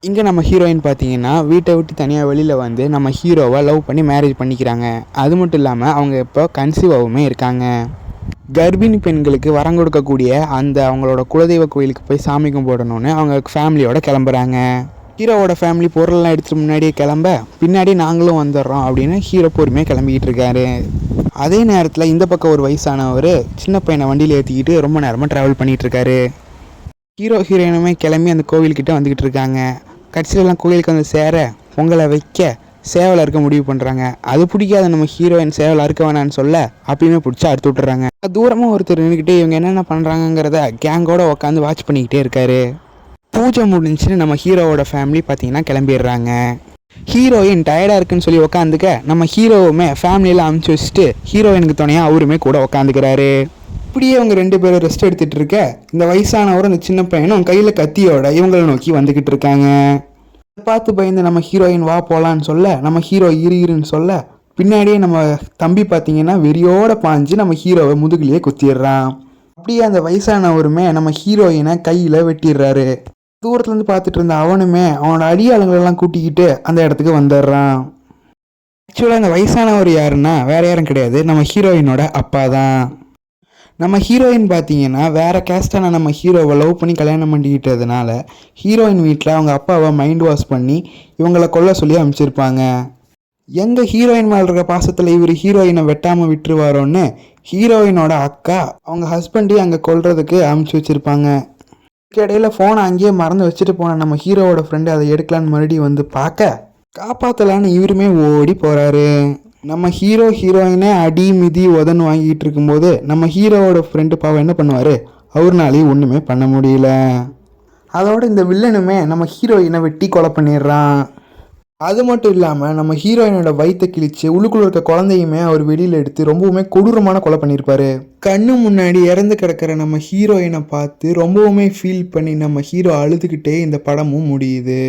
இங்கே நம்ம ஹீரோயின் பார்த்தீங்கன்னா வீட்டை விட்டு தனியாக வெளியில் வந்து நம்ம ஹீரோவை லவ் பண்ணி மேரேஜ் பண்ணிக்கிறாங்க. அது மட்டும் இல்லாமல் அவங்க இப்போ கன்சீவாகவுமே இருக்காங்க. கர்ப்பிணி பெண்களுக்கு வரம் கொடுக்கக்கூடிய அந்த அவங்களோட குலதெய்வ கோயிலுக்கு போய் சாமி கும்பிடணும்னு அவங்க ஃபேமிலியோட கிளம்புறாங்க. ஹீரோவோட ஃபேமிலி பொருள்லாம் எடுத்துகிட்டு முன்னாடியே கிளம்ப பின்னாடி நாங்களும் வந்துடுறோம் அப்படின்னு ஹீரோ பொறுமையாக கிளம்பிக்கிட்டு இருக்காரு. அதே நேரத்தில் இந்த பக்கம் ஒரு வயசானவர் சின்ன பையனை வண்டியில் ஏற்றிக்கிட்டு ரொம்ப நேரமாக ட்ராவல் பண்ணிகிட்டு இருக்காரு. ஹீரோ ஹீரோயினுமே கிளம்பி அந்த கோவில்கிட்ட வந்துக்கிட்டு இருக்காங்க. கடைசியிலலாம் கோயிலுக்கு வந்து சேர பொங்கலை வைக்க சேவலை இருக்க முடிவு பண்ணுறாங்க. அது பிடிக்காத நம்ம ஹீரோயின் சேவலை அறுக்க வேணான்னு சொல்ல அப்பயுமே பிடிச்சி அறுத்து விட்டுறாங்க. தூரமாக ஒருத்தர் நின்றுக்கிட்டு இவங்க என்னென்ன பண்ணுறாங்கிறத கேங்கோட உட்காந்து வாட்ச் பண்ணிக்கிட்டே இருக்காரு. பூஜை முடிஞ்சுன்னு நம்ம ஹீரோவோட ஃபேமிலி பார்த்தீங்கன்னா கிளம்பிடுறாங்க. ஹீரோயின் டயர்டாக இருக்குன்னு சொல்லி உக்காந்துக்க நம்ம ஹீரோவுமே ஃபேமிலியில் அமுச்சு வச்சுட்டு ஹீரோயினுக்கு துணையாக அவருமே கூட உக்காந்துக்கிறாரு. இப்படியே அவங்க 2 பேரும் ரெஸ்ட் எடுத்துகிட்டு இருக்க இந்த வயசானவரும் அந்த சின்ன பையனும் கையில் கத்தியோட இவங்களை நோக்கி வந்துக்கிட்டு இருக்காங்க. பார்த்து பயந்து நம்ம ஹீரோயின் வா போகலான்னு சொல்ல நம்ம ஹீரோ இருன்னு சொல்ல பின்னாடியே நம்ம தம்பி பார்த்தீங்கன்னா வெறியோட பாஞ்சு நம்ம ஹீரோவை முதுகுலையே குத்திடுறான். அப்படியே அந்த வயசானவருமே நம்ம ஹீரோயினை கையில் வெட்டிடுறாரு. தூரத்துலேருந்து பார்த்துட்டு இருந்த அவனுமே அவனோட அடியாளங்களெல்லாம் கூட்டிக்கிட்டு அந்த இடத்துக்கு வந்துடுறான். ஆக்சுவலாக அந்த வயசானவர் யாருன்னா வேறு யாரும் கிடையாது, நம்ம ஹீரோயினோட அப்பா தான். நம்ம ஹீரோயின் பார்த்தீங்கன்னா வேறு கேஸ்டான நம்ம ஹீரோவை லவ் பண்ணி கல்யாணம் பண்ணிக்கிட்டதுனால ஹீரோயின் வீட்டில் அவங்க அப்பாவை மைண்ட் வாஷ் பண்ணி இவங்களை கொல்ல சொல்லி அனுப்பிச்சிருப்பாங்க. எங்கள் ஹீரோயின் மேலே இருக்க பாசத்தில் இவர் ஹீரோயினை வெட்டாமல் விட்டுருவாரோன்னு ஹீரோயினோட அக்கா அவங்க ஹஸ்பண்டையும் அங்கே கொல்றதுக்கு அனுப்பிச்சி வச்சுருப்பாங்க. இடையில ஃபோனை அங்கேயே மறந்து வச்சுட்டு போன நம்ம ஹீரோவோட ஃப்ரெண்டு அதை எடுக்கலான்னு மறுபடியும் வந்து பார்க்க காப்பாற்றலான்னு இவருமே ஓடி போகிறாரு. நம்ம ஹீரோயினே அடி மிதி உதன்னு வாங்கிட்டு இருக்கும்போது நம்ம ஹீரோவோட ஃப்ரெண்டு பாவம் என்ன பண்ணுவார், அவர்னாலேயும் ஒன்றுமே பண்ண முடியல. அதோட இந்த வில்லனுமே நம்ம ஹீரோயினை வெட்டி கொலை பண்ணிடுறான். அது மட்டும் இல்லாமல் நம்ம ஹீரோயினோட வயிற்றை கிழிச்சு உள்ளுக்குள்ள இருக்க குழந்தையுமே அவர் வெளியில் எடுத்து ரொம்பவுமே கொடூரமான கொலை பண்ணியிருப்பாரு. கண்ணு முன்னாடி இறந்து கிடக்கிற நம்ம ஹீரோயினை பார்த்து ரொம்பவுமே ஃபீல் பண்ணி நம்ம ஹீரோ அழுதுகிட்டே இந்த படமும் முடியுது.